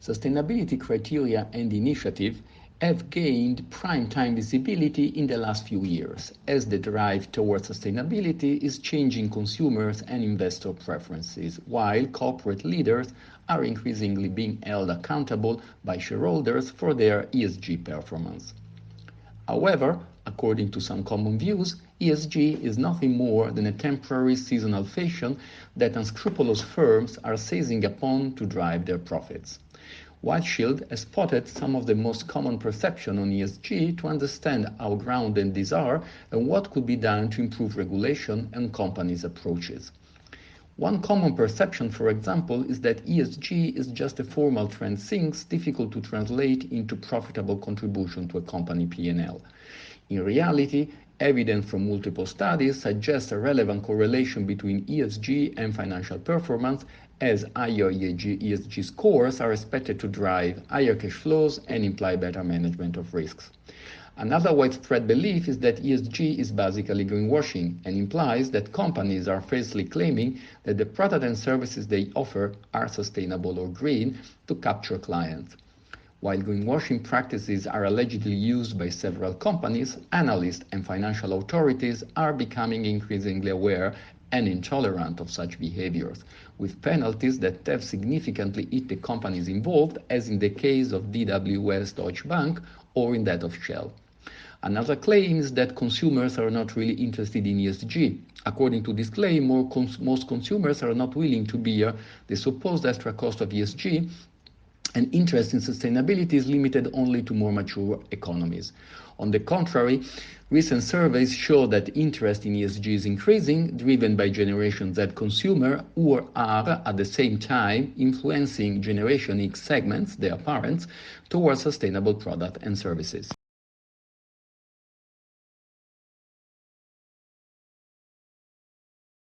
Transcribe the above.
Sustainability criteria and initiatives have gained prime-time visibility in the last few years, as the drive towards sustainability is changing consumers and investor preferences, while corporate leaders are increasingly being held accountable by shareholders for their ESG performance. However, according to some common views, ESG is nothing more than a temporary seasonal fashion that unscrupulous firms are seizing upon to drive their profits. Whiteshield has spotted some of the most common perceptions on ESG to understand how grounded these are and what could be done to improve regulation and companies' approaches. One common perception, for example, is that ESG is just a formal trend things difficult to translate into profitable contribution to a company P&L. In reality, evidence from multiple studies suggests a relevant correlation between ESG and financial performance, as higher ESG scores are expected to drive higher cash flows and imply better management of risks. Another widespread belief is that ESG is basically greenwashing and implies that companies are falsely claiming that the products and services they offer are sustainable or green to capture clients. While greenwashing practices are allegedly used by several companies, analysts and financial authorities are becoming increasingly aware and intolerant of such behaviors, with penalties that have significantly hit the companies involved, as in the case of DWS Deutsche Bank or in that of Shell. Another claim is that consumers are not really interested in ESG. According to this claim, most consumers are not willing to bear the supposed extra cost of ESG, and interest in sustainability is limited only to more mature economies. On the contrary, recent surveys show that interest in ESG is increasing, driven by Generation Z consumers who are at the same time influencing Generation X segments, their parents, towards sustainable products and services.